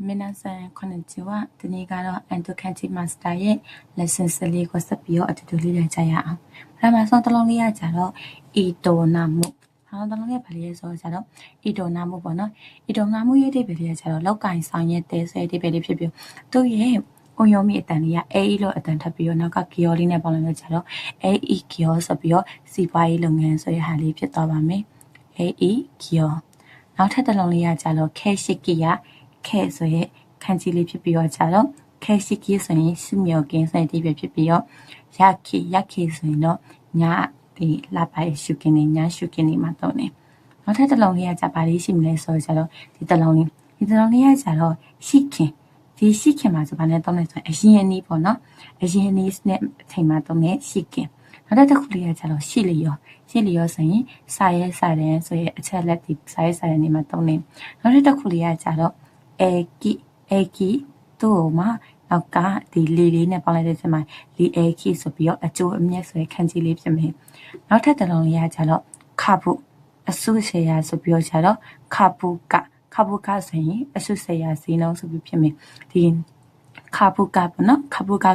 皆さんこんにちは。ဒီနေ့ကတော့ Antokanchi Master ရဲ့ lesson 14ကိုဆက်ပြီးတော့အတူတူလေ့လာကြရအောင်။ပထမဆုံးတစ်လုံးလေးကကြတော့ဤတော်နာမှု။ဘာလို့တစ်လုံးလေးကဘာလေးလဲဆိုတော့ကြတော့ဤတော်နာမှုပေါ့နော်။ဤတော်နာမှုရဲ့အဓိပ္ပာယ်လေးကကြတော့လောက်ကင်ဆောင်ရဲ့တဲဆိုတဲ့အဓိပ္ပာယ်လေးဖြစ်ပြီးသူ့ရဲ့အုံယုံမိအတန်လေးကအေးလို့အတန်ထပ်ပြီးတော့နောက်ကကီယောလေးနဲ့ပေါင်းလိုက်လို့ကြတော့အေးကီယောဆိုပြီးတော့စီပွားရေးလုပ်ငန်းဆိုတဲ့ဟာလေးဖြစ်သွားပါမယ်။အေးကီယောနောက်ထပ်တစ်လုံးလေးကကြတော့ခဲရှိကီယာခဲဆိုရဲ့ခန်းကြီးလေးဖြစ်ပြီးတော့ကြတော့ခဲရှိကီဆိုရင်စမြော်ကင်းဆိုတဲ့ဒီပဲဖြစ်ပြီးတော့ရက်ခီဆိုရင်တော့ညဒီလာပိုင်ရှုကင်းနေညရှုကင်းနေမှာတော့နေနောက်ထပ်တစ်လုံးလေးကကြပါလေးရှိမလဲဆိုတော့ကြတော့ဒီတစ်လုံးလေးကကြတော့ရှိခင်ဒီရှိခင်မှာဆိုဘာနဲ့တော့လဲဆိုရင်အရင်အနည်းပေါ့နော်အရင်အနည်းနဲ့အချိန်မှာတော့နေရှိခင်နောက်တစ်ခုလေးကကြတော့ရှိလျောဆိုရင်စာရဲစာတယ်ဆိုရင်အချက်လက်ဒီစာရဲစာတယ်နေမှာတော့နေနောက်တစ်ခုလေးကကြတော့အေကီတို့မှာနောက်ကဒီလီလေးနဲ့ပေါင်းလိုက်တဲ့ချိန်မှာလီအေကီဆိုပြီးတော့အကျိုးအမြတ်ဆိုတဲ့ခန်းကြီးလေးဖြစ်မယ်နောက်ထပ်တစ်လုံးလေးကကြတော့ခါပုအဆုဆေးရဆိုပြီးတော့ကြတော့ခါပုကဆိုရင်အဆုဆေးရစီနှုံးဆိုပြီးဖြစ်မယ်ဒီခါပုကပေါ့နော်ခါပုက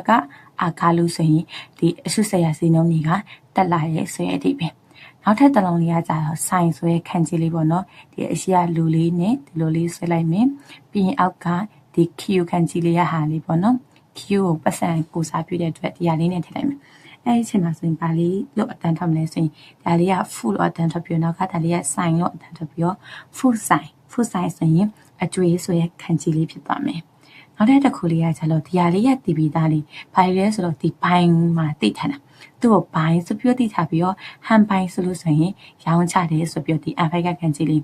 အာကာလူဆိုရင်ဒီအဆုဆေးရစီနှုံးကြီးကတက်လာရဲ့ဆိုရင်အဓိပ္ပာယ်နောက်ထပ်တစ်လုံးလေးကကြတော့ဆိုင်ဆိုရဲ့ခန်းကြီးလေးပေါ့နော်ဒီအရှိရလူလေးနဲ့ဒီလိုလေးဆွဲလိုက်မယ်ပြီးရင်အောက်ကဒီ Q ခန်းကြီးလေးရဟာလေးပေါ့နော် Q ကိုပတ်စံကိုစားပြတဲ့အတွက်ဒီဟာလေးနဲ့ထည့်လိုက်မယ်အဲဒီအချိန်မှာဆိုရင်ပါလေးလို့အတန်ထွက်မလဲဆိုရင်ဒါလေးက full လို့အတန်ထွက်ပြီးနောက်ကဒါလေးက sign လို့အတန်ထွက်ပြီးတော့ full sign ဆိုရင်အကျွေးဆိုရဲ့ခန်းကြီးလေးဖြစ်သွားမယ်နောက်တစ်ခုလေးကကျတော့ဒီဟာလေးကတီဗီသားလေးဘာလဲဆိုတော့ဒီဘိုင်းမှာတိထားတာသူ့ကိုဘိုင်းဆိုပြီးတိထားပြီးတော့ဟန်ဘိုင်းဆိုလို့ဆိုရင်ရောင်းချတယ်ဆိုပြီးဒီအဖိုက်ကခန်းကြီးလေး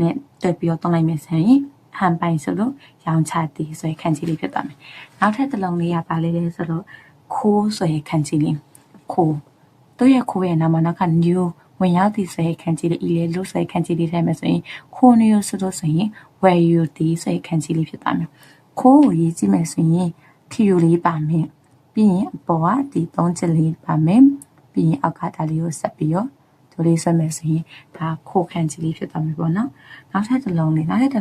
နဲ့တက်ပြီးတော့တွန်းလိုက်မယ်ဆိုရင်ဟန်ပိုင်ဆိုလို့ရောင်းချသည်ဆိုရင်ခန်းကြီးလေးဖြစ်သွားမယ်နောက်ထပ်တစ်လုံးလေးကပါလေးလဲဆိုတော့ခိုးဆိုရင်ခန်းကြီးလေးခိုးတို့ရဲ့ခိုးရဲ့နာမနောက်က new ဝင်ရောက်သည်ဆိုရင်ခန်းကြီးလေးဤလေလို့ဆိုရင်ခန်းကြီးလေးထဲမှာဆိုရင်ခိုးနေရဆိုလို့ဆိုရင် where you သည်ဆိုရင်ခန်းကြီးလေးဖြစ်သွားမယ်ခိုးကိုရေးကြည့်မယ်ဆိုရင် theo လေးပါမယ်ပြီးရင်အပေါ်ကဒီ3ချက်လေးပါမယ်ပြီးရင်အောက်ကဒါလေးကိုဆက်ပြီးတော့တို့လေးဆွဲမယ်ဆိုရင်ဒါခိုးခန်းကြီးလေးဖြစ်သွားမယ်ပေါ့နော်နောက်ထပ်တစ်လုံးလေးကကျ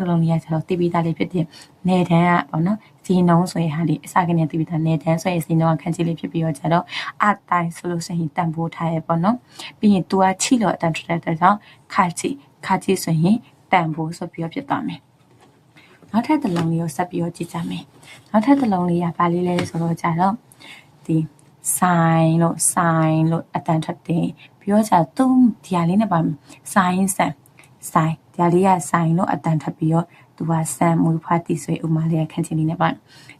တော့တီဗီသားလေးဖြစ်တဲ့နေတန်းကပေါ့နော်စီနှုံးဆိုရင်ဟာလေးအစကနေတီဗီသားနေတန်းဆိုရင်စီနှုံးကခန်းကြီးလေးဖြစ်ပြီးတော့ကျတော့အတိုင်းဆိုလို့ဆိုရင်တန်ဖိုးထားရပေါ့နော်ပြီးရင်သူကချိလို့အတန်ထွက်တဲ့ကြောင့်ခါချိဆိုရင်တန်ဖိုးဆိုပြီးတော့ဖြစ်သွားမယ်နောက်ထပ်တစ်လုံးလေးကိုဆက်ပြီးတော့ကြည့်ကြမယ်နောက်ထပ်တစ်လုံးလေးကဘာလေးလဲဆိုတော့ကြတော့ဒီဆိုင်လို့အတန်ထွက်တယ်ပြီးတော့ကျတော့ဒီဟာလေးနဲ့ပါဆိုင်ဒီဟာလေးကဆိုင်လို့အတန်ထွက်ပြီးတော့သူကဆန်မွေးဖွားတည်ဆွေဥမာလေးခန်းချင်းလေးနဲ့ပါ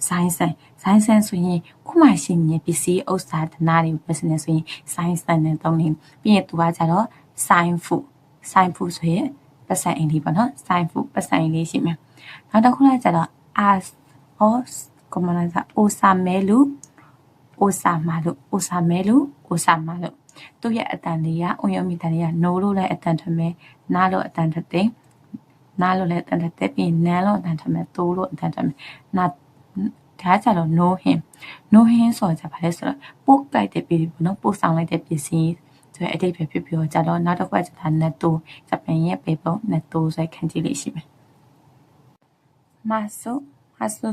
ဆိုင်ဆိုရင်ခုမှရှိနေတဲ့ပစ္စည်းဥစ္စာဒနာတွေပတ်စနေဆိုရင်ဆိုင်နဲ့တောင်းနေပြီးရင်သူကကြတော့ဆိုင်ဖူဆိုရင်ပတ်စံအင်းလေးပေါ့နော်ဆိုင်ဖူပတ်စံအင်းလေးရှိမယ်နောက်တစ်ခုကကြတော့ကမလာစာအိုဆာမဲလူသူ့ရဲ့အတန်လေးကအုံယုံမိတန်လေးက no လို့လည်းအတန်ထွက်မယ်နားလို့အတန်ထွက်တယ်နားလို့လည်းအတန်ထွက်တယ်ပြီးနန်းလို့အတန်ထွက်မယ်တိုးလို့အတန်ထွက်မယ်နာဒါကြတော့ no him ဆိုကြပါလဲဆိုတော့ပို့ကြိုက်တဲ့ပြည်ပေါ့နော်ပို့ဆောင်လိုက်တဲ့ပစ္စည်းဆိုတဲ့အတိတ်ပဲဖြစ်ပြီးတော့ကြတော့နောက်တစ်ခုကဒါနဲ့တိုးဂျပန်ရဲ့ပေပုံနဲ့တိုးဆိုခန်းကြီးလေးရှိမယ်မဆို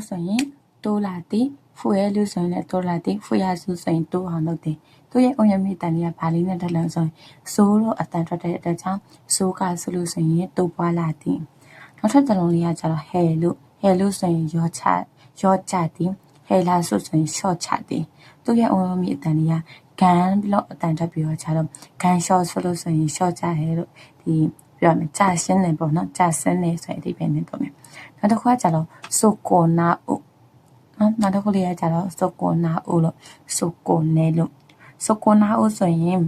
ဆိုရင်တိုးလာသည်ဖူရဲလူဆိုရင်လည်းတိုးလာသည်ဖူရစုဆိုရင်တိုးအောင်လုပ်တယ်သူရဲ့အုံရမိတန်လေးကဘာလေးနဲ့တက်လန်းဆိုရင်ဆိုးလို့အတန်ထွက်တဲ့အတွက်ကြောင့်ဆိုးကဆိုလို့ဆိုရင်တိုးပွားလာသည်နောက်ထပ်တစ်လုံးလေးကကျတော့ဟဲလို့ဆိုရင်ရောချသည်ဟဲလာဆိုရင်ရှော့ချသည်သူရဲ့အုံရမိအတန်လေးကကန်ပြီးတော့အတန်ထွက်ပြီးတော့ကျတော့ကန်ရှော့ဆိုလို့ဆိုရင်ရှော့ချဟဲလို့ဒီပြောမယ်ကြာရှင်းတယ်ပေါ့နော်ကြာစင်းနေဆိုရင်အဓိပ္ပာယ်နဲ့တော့မယ်နောက်တစ်ခုကကျတော့ဆိုကိုနာဦးနောက်တစ်ခုလေးကကျတော့ဆိုကိုနာဦးလို့ဆိုကိုနဲလို့ဆိုကိုနာဦးဆိုရင်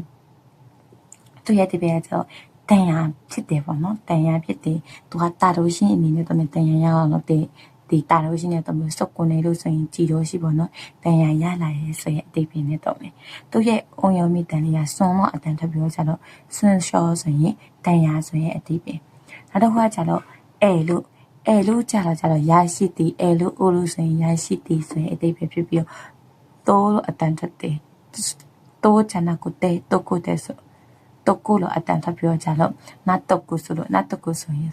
သူရဲ့ဒီပဲကျတော့တန်ရဖြစ်တယ်ပေါ့နော်တန်ရဖြစ်တယ်သူကတာလို့ရှိရင်အနေနဲ့တော့တန်ရရအောင်လို့ဒီတာလို့ရှိနေတော့မျိုးဆိုကိုနဲလို့ဆိုရင်ကြည်လို့ရှိပေါ့နော်တန်ရရလာရဲဆိုရင်အတိတ်ပင်နဲ့တော့မယ်သူရဲ့အုံယုံမိတန်လေးကစွန်းတော့အတန်ထပ်ပြီးတော့ကျတော့စွန်းလျှောဆိုရင်တန်ရဆိုရင်အတိတ်ပင်နောက်တစ်ခုကကျတော့အဲလို့ကြတော့ရရှိသည်အဲလို့အိုလို့ဆိုရင်ရရှိသည်ဆိုရင်အတိတ်ပဲဖြစ်ပြီးတော့တိုးလို့အတန်ထွက်တယ်တိုးချနာကိုတဲ့တိုးကိုတဲ့ဆိုတိုးကိုလို့အတန်ထွက်ပြီးတော့ကြတော့နတ်တုတ်ကိုဆိုလို့နတ်တုတ်ကိုဆိုရင်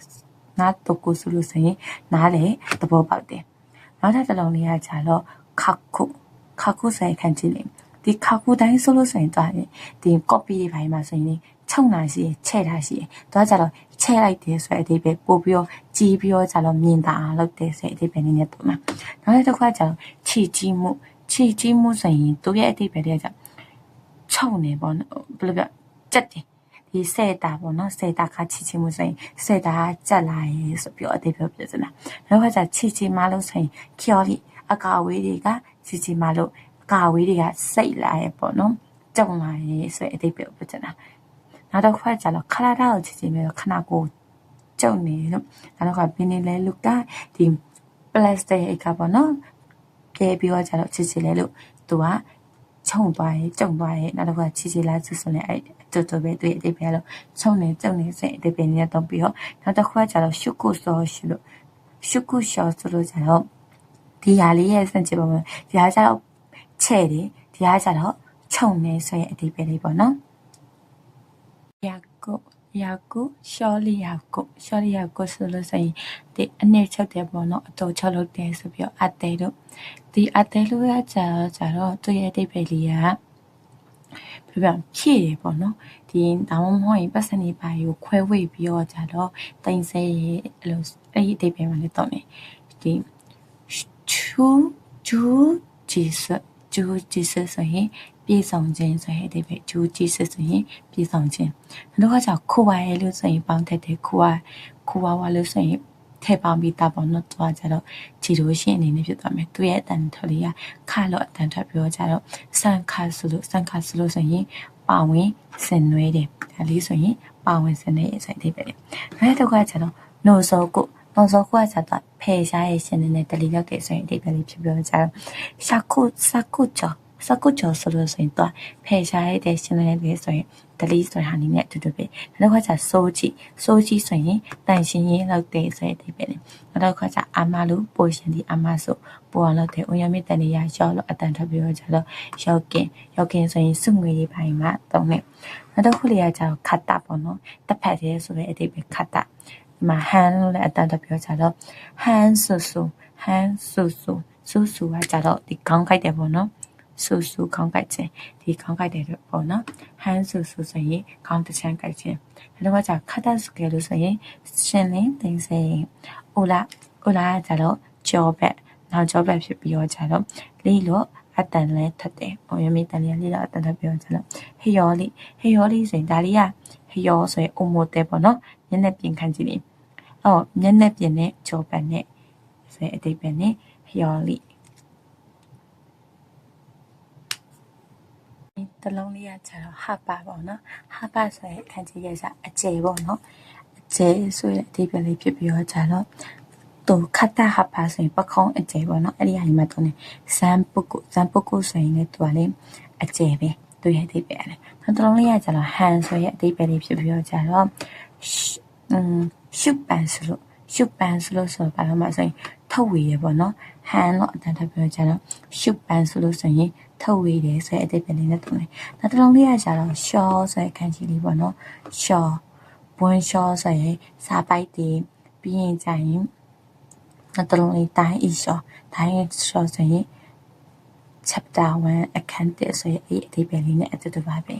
နာတုတ်ကိုဆိုလို့ဆိုရင်နားလေသဘောပေါက်တယ်နောက်ထပ်တစ်လုံးလေးကကြတော့ခခုဆိုရင်ခန်းကြည့်လေဒီခခုတိုင်းဆိုလို့ဆိုရင်တော့ဒီ copy တွေပိုင်းမှာဆိုရင်ချုံတာရှိရချဲ့တာရှိရတော့ကြတော့ချဲ့လိုက်တယ်ဆိုတဲ့အဓိပ္ပာယ်ပို့ပြီးတော့ကြီးပြီးတော့ကြတော့မြင်တာလုပ်တယ်ဆိုတဲ့အဓိပ္ပာယ်နည်းနဲ့ပုံမှာနောက်တစ်ခါကျတော့ချီကြီးမှုဆိုရင်သူရဲ့အဓိပ္ပာယ်တွေကချုံနေပေါ့နော်ဘယ်လိုပြောကြက်တယ်ဒီစဲတာပေါ့နော်စဲတာခါချီမှုဆိုရင်စဲတာကြက်လာရေဆိုပြီးအဓိပ္ပာယ်ပြစနာနောက်ခါကျချီမလို့ဆိုရင်ကျော်လီအကာဝေးတွေကချီမလို့အကာဝေးတွေကစိတ်လာရေပေါ့နော်ကြုံလာရေဆိုတဲ့အဓိပ္ပာယ်ပြစနာနောက်တစ်ခါကျတော့ခလာတာကိုချီမျိုးခနာကိုကြုံနေလို့နောက်တစ်ခါဘင်းနေလဲလူကဒီ plastic ကပေါ့နော်ကဲပြီးတော့ကျတော့ချီလဲလို့သူကခြုံသွားရေကြုံသွားရေနောက်တစ်ခါချီလာဆိုနေအဲ့တော်ပဲတွေ့အဓိပ္ပာယ်လို့ခြုံနေကြုံနေစိတ်အဓိပ္ပာယ်နဲ့တော့ပြီးတော့နောက်တစ်ခါကျတော့ရှုကုစောရှုလို့ရှုကုရှောဆိုလို့ကျတော့ဒီဟာလေးရဲ့စံချပါမယ်ဒီဟာကျတော့ချဲ့တယ်ဒီဟာကျတော့ခြုံနေဆိုရဲ့အဓိပ္ပာယ်လေးပေါ့နော်ယာကုရှောလီယာကုဆိုလို့ဆိုရင်ဒီအနည်းချုပ်တယ်ပေါ့နော်အတော်ချုပ်လုပ်တယ်ဆိုပြီးတော့အတဲလို့ဒီအတဲလို့ရကြတော့သူရဲ့အဓိပ္ပာယ်လေးကပြဖြည့်တယ်ပေါ့နော်ဒီဒါမှမဟုတ်ရင်ပတ်စံနေပါကိုခွဲဝေပြီးတော့ကြတော့တင်စေရဲ့အဲ့လိုအဲ့ဒီအဓိပ္ပာယ်မှာလည်းတော့နေဒီဂျူဂျီဆဆိုရင်ပြေဆောင်ခြင်းဆိုတဲ့အဓိပ္ပာယ်ဂျူဂျီဆဆိုရင်ပြေဆောင်ခြင်းနောက်တစ်ခါကျခိုးပါရဲ့လို့ဆိုရင်ပေါင်းထက်တယ်ခိုးပါဝါလို့ဆိုရင်ထည့်ပေါင်းပြီးတာပေါ့နော်သူကကြတော့ဂျီရိုရှင်းအနေနဲ့ဖြစ်သွားမယ်သူရဲ့အတန်ထွက်လေးကခါလို့အတန်ထွက်ပြောကြတော့စန်ခါဆိုလို့ဆိုရင်ပါဝင်ဆင်နွဲတယ်ဒါလေးဆိုရင်ပါဝင်ဆင်တဲ့ဆိုတဲ့အဓိပ္ပာယ်နောက်တစ်ခါကျတော့နိုဇောကုကကြတော့ဖေရှားရဲ့ရှင်နေတဲ့တလီရောက်တဲ့ဆိုရင်အဓိပ္ပာယ်လေးဖြစ်ပြောကြတော့စကုကျော်ဆိုလို့ဆိုရင်တော့ဖေရှားရဲ့ရှင်နေတဲ့ဆိုရင်တလီဆိုတဲ့ဟာနေနဲ့အတူတူပဲနောက်တစ်ခါကျစိုးကြီးဆိုရင်တန်ရှင်ရင်လောက်တဲ့ဆိုတဲ့အဓိပ္ပာယ်လေးနောက်တစ်ခါကျအာမလို့ပိုရှင်ဒီအာမဆိုပိုအောင်လောက်တဲ့ဥယျာဉ်မြတန်နေရရောက်လို့အတန်ထပ်ပြောကြတော့ရောက်ကင်ဆိုရင်စုငွေတွေပိုင်းမှာတုံးနေနောက်တစ်ခုလေးကကျတော့ခတ်တာပေါ့နော်တစ်ဖက်တည်းဆိုတဲ့အဓိပ္ပာယ်ခတ်တာဒီမှာဟန်လို့လည်းအတန်ထပ်ပြောကြတော့ဟန်ဆူကကြတော့ဒီခေါင်းခိုက်တယ်ပေါ့နော်ဆူခေါင်းကိုက်ခြင်းဒီခေါင်းကိုက်တယ်ပေါ့နော်ဟန်ဆူဆိုရင်ခေါင်းတစ်ချမ်းကိုက်ခြင်းဒါတော့ခတ်တာစကယ်လို့ဆိုရင်ရှင်လင်းတင်စေအိုလာကြတော့ကြောဘက်နောက်ကြောဘက်ဖြစ်ပြီးတော့ကြတော့လီလို့အတန်လဲထက်တယ်ဟိုရမီတန်လေးလေးတော့အတန်ထက်ပြီးတော့ကြတော့ဟေယောလီဆိုရင်ဒါလေးကဟေယောဆိုရင်အိုမိုတဲပေါ့နော်မျက်နှာပြင်ခံကြည့်နေမျက်နှာပြင်နဲ့ကြောဘက်နဲ့ဆိုရင်အတိတ်ပဲနဲ့ဟေယောလီတလုံးလေးကကျတော့ဟာပါပေါ့နော်ဟာပါဆိုရင်ခံကြည့်ရစအကျယ်ပေါ့နော်အကျယ်ဆိုရင်အဓိပ္ပာယ်လေးဖြစ်ပြီးတော့ကျတော့သူခတ်တာဟာပါဆိုရင်ပခုံးအကျယ်ပေါ့နော်အဲ့ဒီဟာကြီးမှတော့နေဇန်ပုကုဆိုရင်လည်းသူကလေအကျယ်ပဲသူရဲ့အဓိပ္ပာယ်လေနောက်တလုံးလေးကကျတော့ဟန်ဆိုရဲ့အဓိပ္ပာယ်လေးဖြစ်ပြီးတော့ကျတော့ရှုပန်ဆိုလို့ဆိုပါတော့မှဆိုရင်ထုတ်ဝေရပေါ့နော်ဟန်တော့အတန်ထပ်ပြောကြတော့ရှုပန်ဆိုလို့ဆိုရင်ထုတ်ဝေတယ်ဆိုတဲ့အဓိပ္ပာယ်လေးနဲ့တူတယ်နောက်တစ်လုံးလေးကကျတော့ရှောဆိုတဲ့ခန်းကြီးလေးပေါ့နော်ရှောဘွန်းရှောဆိုရင်စာပိုက်တွေပြီးရင်ကြရင်နောက်တစ်လုံးလေးတိုင်းရှောဆိုရင် chapter 1အခန်း1ဆိုရင်အဓိပ္ပာယ်လေးနဲ့အတူတူပါပဲ